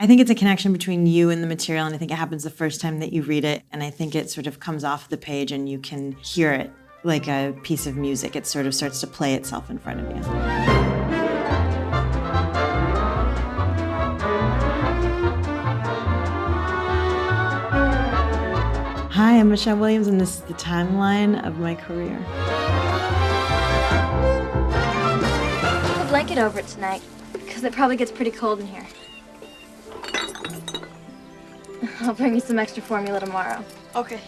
I think it's a connection between you and the material, and I think it happens the first time that you read it, and I think it sort of comes off the page and you can hear it like a piece of music. It sort of starts to play itself in front of you. Hi, I'm Michelle Williams, and this is the timeline of my career. Put a blanket over it tonight, because it probably gets pretty cold in here. I'll bring you some extra formula tomorrow. Okay.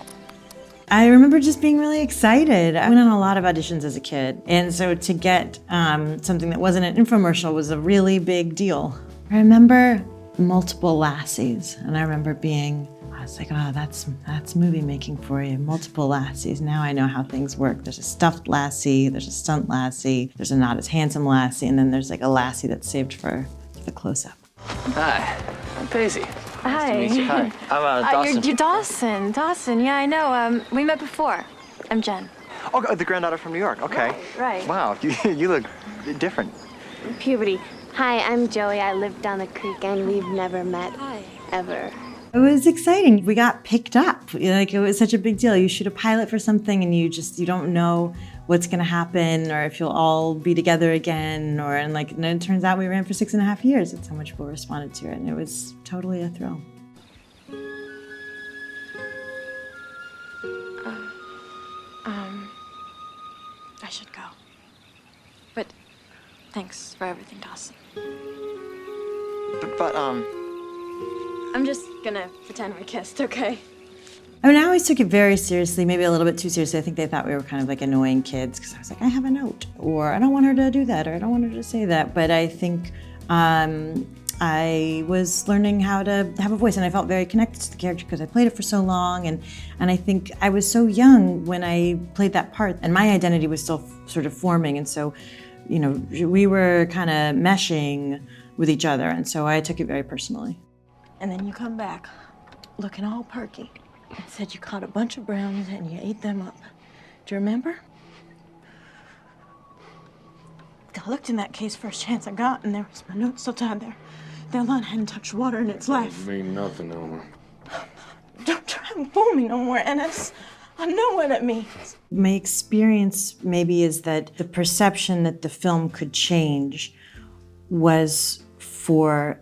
I remember just being really excited. I went on a lot of auditions as a kid, and so to get something that wasn't an infomercial was a really big deal. I remember multiple Lassies, and I remember I was like, oh, that's movie making for you. Multiple Lassies. Now I know how things work. There's a stuffed Lassie, there's a stunt Lassie, there's a not as handsome Lassie, and then there's like a Lassie that's saved for the close-up. Hi, I'm Daisy. Hi. Nice to meet you. Hi. I'm Dawson. You're Dawson. Dawson, yeah, I know. We met before. I'm Jen. Oh, the granddaughter from New York. Okay. Right. Wow, you look different. Puberty. Hi, I'm Joey. I live down the creek and we've never met. Hi. Ever. It was exciting. We got picked up. Like, it was such a big deal. You shoot a pilot for something and you don't know what's gonna happen or if you'll all be together again, and it turns out we ran for 6.5 years. That's how much people responded to it, and it was totally a thrill. I should go. But thanks for everything, Dawson. But I'm just gonna pretend we kissed, okay? I mean, I always took it very seriously, maybe a little bit too seriously. I think they thought we were kind of like annoying kids because I was like, I have a note, or I don't want her to do that, or I don't want her to say that. But I think I was learning how to have a voice, and I felt very connected to the character because I played it for so long. And I think I was so young when I played that part, and my identity was still sort of forming. And so, we were kind of meshing with each other. And so I took it very personally. And then you come back looking all perky. And said you caught a bunch of brownies and you ate them up. Do you remember? I looked in that case first chance I got, and there was my note still tied there. That line hadn't touched water in its life. Doesn't mean nothing, Omar. Don't try and fool me no more, Ennis. I know what it means. My experience maybe is that the perception that the film could change was for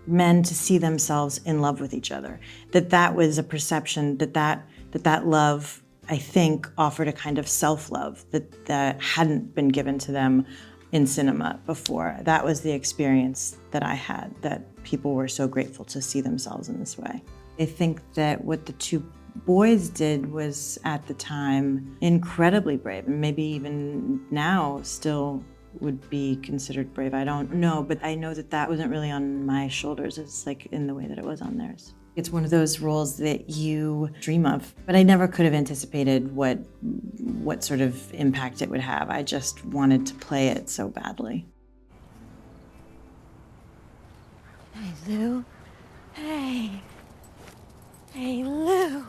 men to see themselves in love with each other. That was a perception that love, I think, offered a kind of self-love that hadn't been given to them in cinema before. That was the experience that I had, that people were so grateful to see themselves in this way. I think that what the two boys did was, at the time, incredibly brave, and maybe even now still would be considered brave. I don't know, but I know that wasn't really on my shoulders. It's like in the way that it was on theirs. It's one of those roles that you dream of, but I never could have anticipated what sort of impact it would have. I just wanted to play it so badly. Hey, Lou. Hey. Hey, Lou.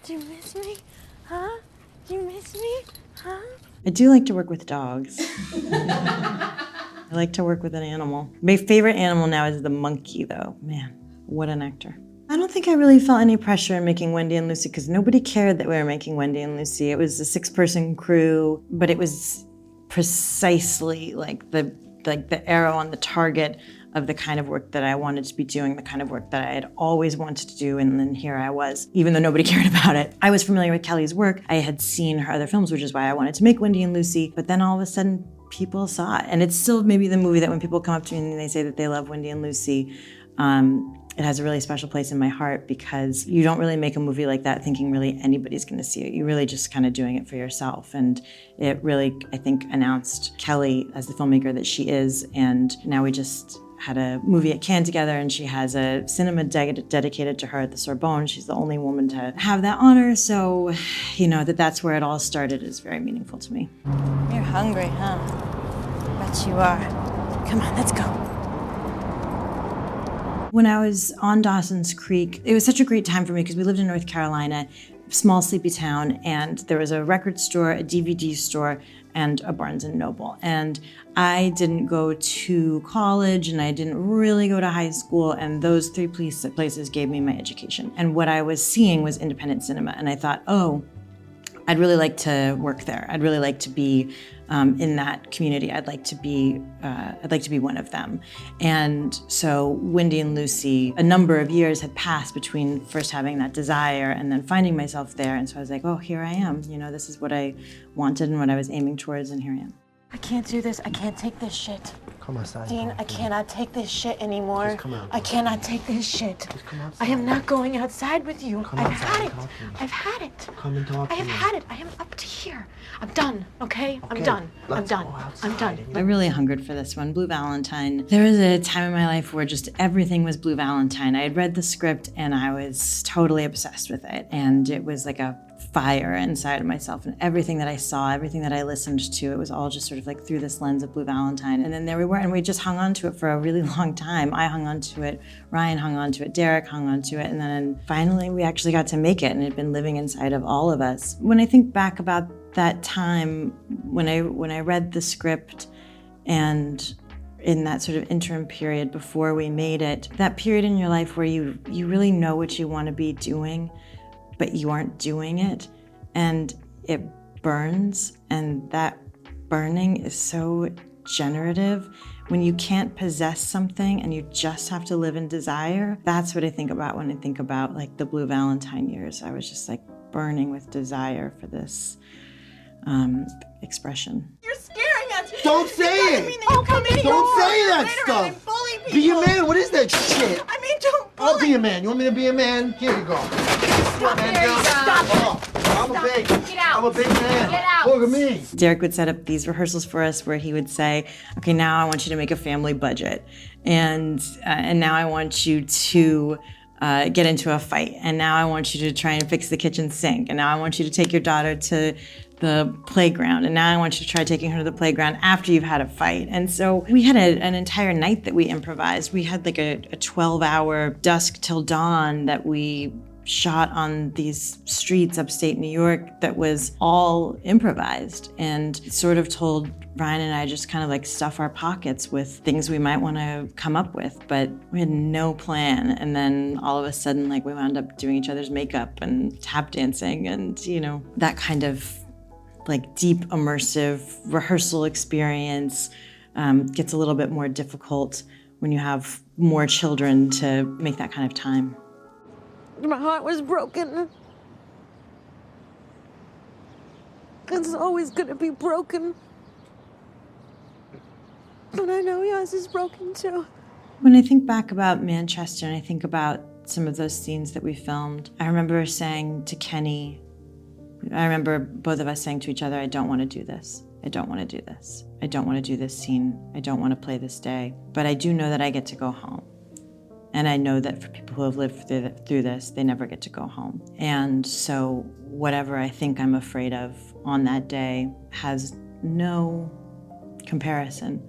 Do you miss me? Huh? Do you miss me? Huh? I do like to work with dogs. I like to work with an animal. My favorite animal now is the monkey, though. Man, what an actor. I don't think I really felt any pressure in making Wendy and Lucy because nobody cared that we were making Wendy and Lucy. It was a 6-person crew, but it was precisely like the arrow on the target of the kind of work that I wanted to be doing, the kind of work that I had always wanted to do, and then here I was, even though nobody cared about it. I was familiar with Kelly's work. I had seen her other films, which is why I wanted to make Wendy and Lucy, but then all of a sudden, people saw it. And it's still maybe the movie that when people come up to me and they say that they love Wendy and Lucy, it has a really special place in my heart because you don't really make a movie like that thinking really anybody's gonna see it. You're really just kind of doing it for yourself. And it really, I think, announced Kelly as the filmmaker that she is. And now we just had a movie at Cannes together, and she has a cinema dedicated to her at the Sorbonne. She's the only woman to have that honor. So, that's where it all started is very meaningful to me. You're hungry, huh? Bet you are. Come on, let's go. When I was on Dawson's Creek, it was such a great time for me because we lived in North Carolina, small sleepy town, and there was a record store, a DVD store, and a Barnes and Noble. And I didn't go to college and I didn't really go to high school, and those three places gave me my education. And what I was seeing was independent cinema, and I thought, oh, I'd really like to work there. I'd really like to be in that community. I'd like to be one of them. And so Wendy and Lucy, a number of years had passed between first having that desire and then finding myself there. And so I was like, oh, here I am. You know, this is what I wanted and what I was aiming towards, and here I am. I can't do this. I can't take this shit. Come outside. Dean, I cannot take this shit anymore. Just come out. I cannot take this shit. Just come outside. I am not going outside with you. Come I've outside had and it. talk to me. I've had it. Come and talk I to have me. had it. I am up to here. I'm done, okay? I'm Okay, done. I'm let's done. go I'm outside done. and I really hungered for this one, Blue Valentine. There was a time in my life where just everything was Blue Valentine. I had read the script and I was totally obsessed with it. And it was like a fire inside of myself, and everything that I saw, everything that I listened to, it was all just sort of like through this lens of Blue Valentine. And then there we were, and we just hung on to it for a really long time. I hung on to it, Ryan hung on to it, Derek hung on to it, and then finally we actually got to make it, and it had been living inside of all of us. When I think back about that time, when I read the script, and in that sort of interim period before we made it, that period in your life where you really know what you want to be doing, but you aren't doing it, and it burns, and that burning is so generative. When you can't possess something and you just have to live in desire, that's what I think about when I think about like the Blue Valentine years. I was just like burning with desire for this expression. You're scaring us. Don't say it. Don't say that stuff. Be a man. What is that shit? I mean, don't I'll be a man. You want me to be a man? Here you go. Stop man, there, down. stop. Oh, I'm a big. Get out. I'm a big man. Get out. Look at me. Derek would set up these rehearsals for us where he would say, okay, now I want you to make a family budget. And now I want you to get into a fight. And now I want you to try and fix the kitchen sink. And now I want you to take your daughter to the playground. And now I want you to try taking her to the playground after you've had a fight. And so we had an entire night that we improvised. We had like a 12-hour dusk till dawn that we shot on these streets upstate New York that was all improvised, and sort of told Ryan and I just kind of like stuff our pockets with things we might want to come up with, but we had no plan. And then all of a sudden, like, we wound up doing each other's makeup and tap dancing, and you know, that kind of like deep immersive rehearsal experience gets a little bit more difficult when you have more children to make that kind of time. My heart was broken. It's always gonna be broken. But I know yours is broken too. When I think back about Manchester and I think about some of those scenes that we filmed, I remember saying to Kenny, I remember both of us saying to each other, I don't want to do this. I don't want to do this. I don't want to do this scene. I don't want to play this day. But I do know that I get to go home. And I know that for people who have lived through this, they never get to go home. And so whatever I think I'm afraid of on that day has no comparison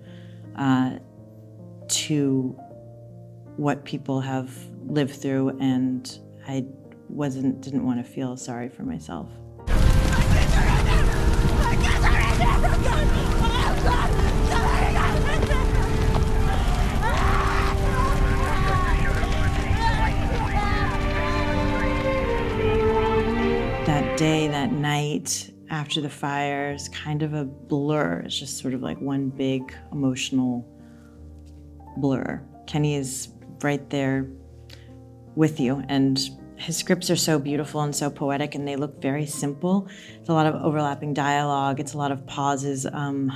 to what people have lived through, and I didn't want to feel sorry for myself. That day, that night, after the fire is kind of a blur. It's just sort of like one big emotional blur. Kenny is right there with you, and his scripts are so beautiful and so poetic, and they look very simple. It's a lot of overlapping dialogue. It's a lot of pauses. And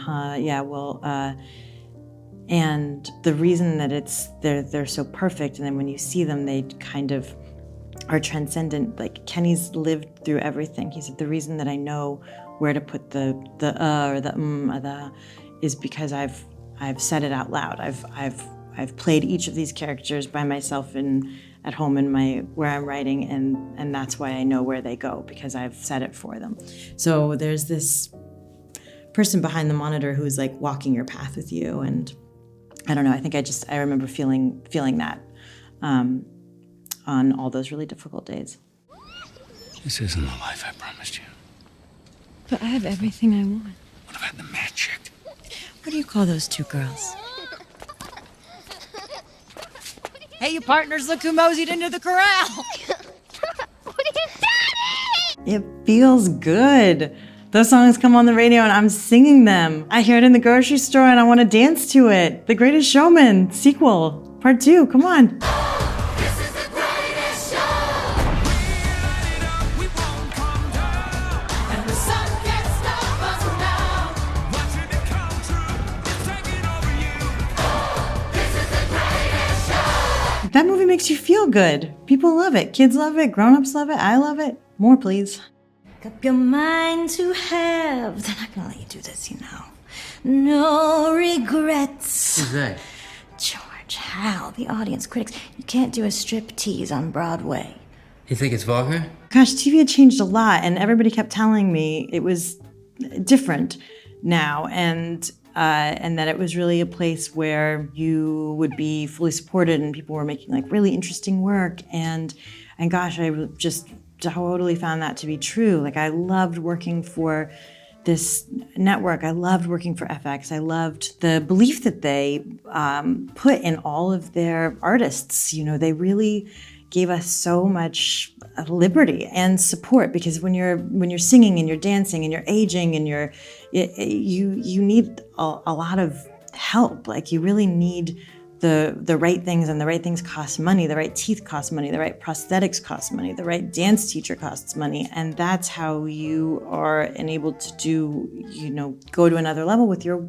the reason that they're so perfect, and then when you see them, they kind of are transcendent. Like, Kenny's lived through everything. He said, the reason that I know where to put the or the or the is because I've said it out loud. I've played each of these characters by myself at home in where I'm writing, and that's why I know where they go, because I've said it for them. So there's this person behind the monitor who's like walking your path with you, and I don't know, I remember feeling that on all those really difficult days. This isn't the life I promised you. But I have everything I want. What if I had the What do you call those two girls? Hey, you partners, look who moseyed into the corral! It feels good. Those songs come on the radio and I'm singing them. I hear it in the grocery store and I want to dance to it. The Greatest Showman sequel, part 2, come on. This is the greatest show. We won't come down. And the sun can't stop us now. Watching it come true, it's taking over you. This is the greatest show. That movie makes you feel good. People love it. Kids love it. Grown-ups love it. I love it. More, please. Make up your mind to have. They're not gonna let you do this, you know. No regrets. Who's that? George, Hal, the audience, critics. You can't do a strip tease on Broadway. You think it's vulgar? Gosh, TV had changed a lot, and everybody kept telling me it was different now, and that it was really a place where you would be fully supported, and people were making like really interesting work, and gosh, I just totally found that to be true. Like I loved working for this network. I loved working for FX. I loved the belief that they put in all of their artists. You know, they really gave us so much liberty and support, because when you're singing and you're dancing and you're aging and you need a lot of help. Like you really need the right things, and the right things cost money. The right teeth cost money. The right prosthetics cost money. The right dance teacher costs money, and that's how you are enabled to do, you know, go to another level with your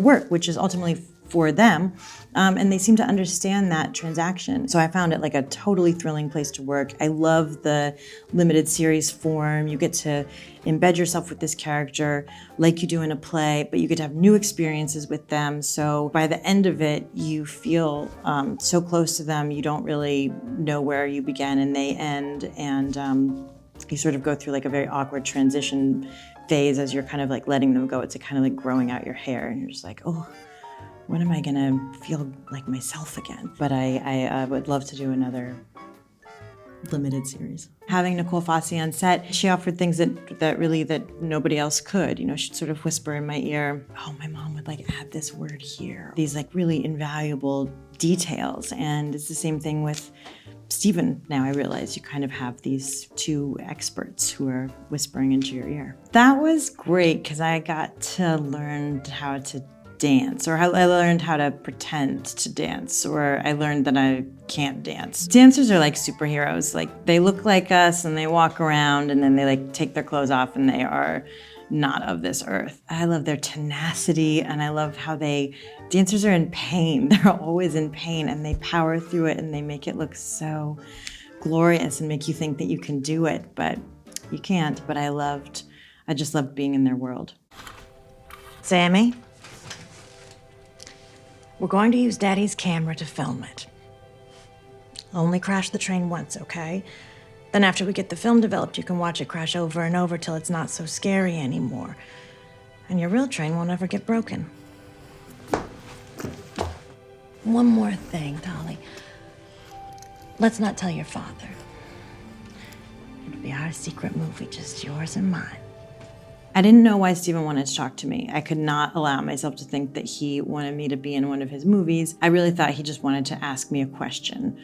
work, which is ultimately for them, and they seem to understand that transaction. So I found it like a totally thrilling place to work. I love the limited series form. You get to embed yourself with this character like you do in a play, but you get to have new experiences with them. So by the end of it, you feel so close to them, you don't really know where you begin and they end, and you sort of go through like a very awkward transition phase as you're kind of like letting them go. It's like kind of like growing out your hair, and you're just like, oh, when am I gonna feel like myself again? But I would love to do another limited series. Having Nicole Fosse on set, she offered things that nobody else could. You know, she'd sort of whisper in my ear, oh, my mom would like add this word here. These like really invaluable details. And it's the same thing with Stephen. Now I realize you kind of have these two experts who are whispering into your ear. That was great because I got to learn how to dance, or I learned how to pretend to dance, or I learned that I can't dance. Dancers are like superheroes. Like they look like us and they walk around and then they like take their clothes off and they are not of this earth. I love their tenacity, and I love how dancers are in pain. They're always in pain and they power through it, and they make it look so glorious and make you think that you can do it, but you can't. But I just loved being in their world. Sammy, we're going to use Daddy's camera to film it. Only crash the train once, okay? Then after we get the film developed, you can watch it crash over and over till it's not so scary anymore. And your real train won't ever get broken. One more thing, Dolly. Let's not tell your father. It'll be our secret movie, just yours and mine. I didn't know why Stephen wanted to talk to me. I could not allow myself to think that he wanted me to be in one of his movies. I really thought he just wanted to ask me a question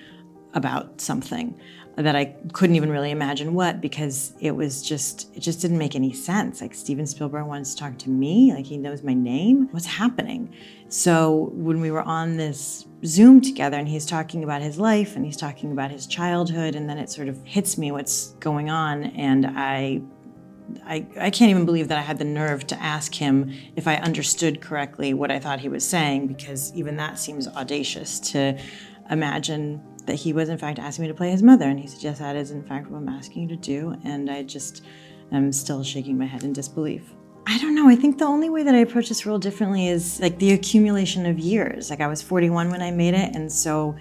about something that I couldn't even really imagine what, because it just didn't make any sense. Like Steven Spielberg wants to talk to me, like he knows my name. What's happening? So when we were on this Zoom together and he's talking about his life and he's talking about his childhood, and then it sort of hits me what's going on, and I can't even believe that I had the nerve to ask him if I understood correctly what I thought he was saying, because even that seems audacious to imagine that he was in fact asking me to play his mother. And he said, yes, that is in fact what I'm asking you to do. And I just am still shaking my head in disbelief. I don't know, I think the only way that I approach this role differently is like the accumulation of years. Like I was 41 when I made it, and so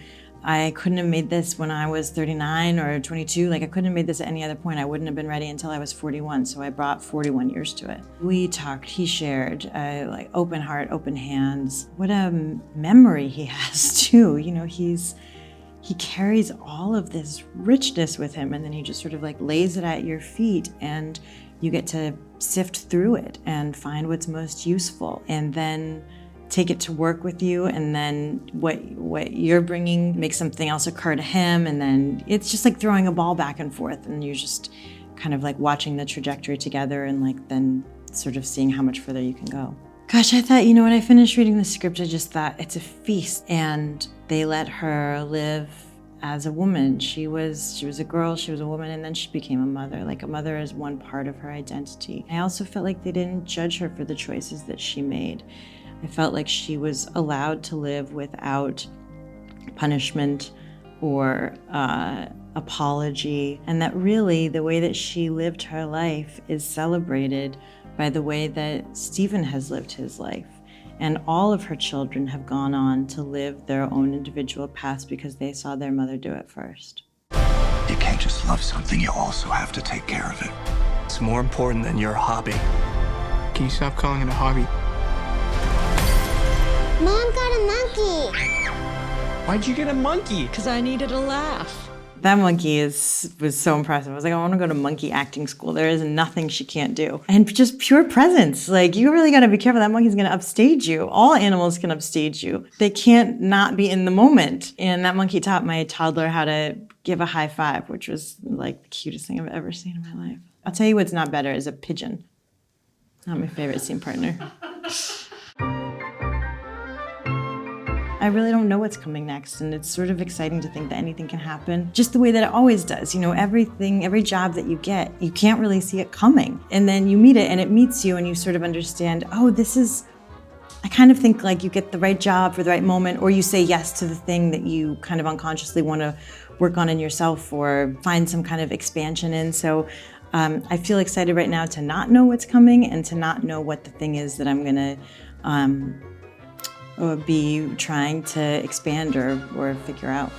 I couldn't have made this when I was 39 or 22. Like I couldn't have made this at any other point. I wouldn't have been ready until I was 41. So I brought 41 years to it. We talked, he shared, like open heart, open hands. What a memory he has too. You know, he carries all of this richness with him, and then he just sort of like lays it at your feet, and you get to sift through it and find what's most useful, and then take it to work with you, and then what you're bringing makes something else occur to him, and then it's just like throwing a ball back and forth, and you're just kind of like watching the trajectory together, and like then sort of seeing how much further you can go. Gosh, I thought, when I finished reading the script, I just thought it's a feast, and they let her live as a woman. She was a girl, she was a woman, and then she became a mother. Like, a mother is one part of her identity. I also felt like they didn't judge her for the choices that she made. I felt like she was allowed to live without punishment or apology, and that really the way that she lived her life is celebrated by the way that Stephen has lived his life. And all of her children have gone on to live their own individual paths because they saw their mother do it first. You can't just love something, you also have to take care of it. It's more important than your hobby. Can you stop calling it a hobby? Mom got a monkey. Why'd you get a monkey? Because I needed a laugh. That monkey was so impressive. I was like, I want to go to monkey acting school. There is nothing she can't do. And just pure presence. Like, you really got to be careful. That monkey's going to upstage you. All animals can upstage you. They can't not be in the moment. And that monkey taught my toddler how to give a high five, which was like the cutest thing I've ever seen in my life. I'll tell you what's not better is a pigeon. Not my favorite scene partner. I really don't know what's coming next, and it's sort of exciting to think that anything can happen, just the way that it always does. Every job that you get, you can't really see it coming. And then you meet it, and it meets you, and you sort of understand, I kind of think like you get the right job for the right moment, or you say yes to the thing that you kind of unconsciously want to work on in yourself or find some kind of expansion in. So I feel excited right now to not know what's coming and to not know what the thing is that I'm gonna be trying to expand or figure out.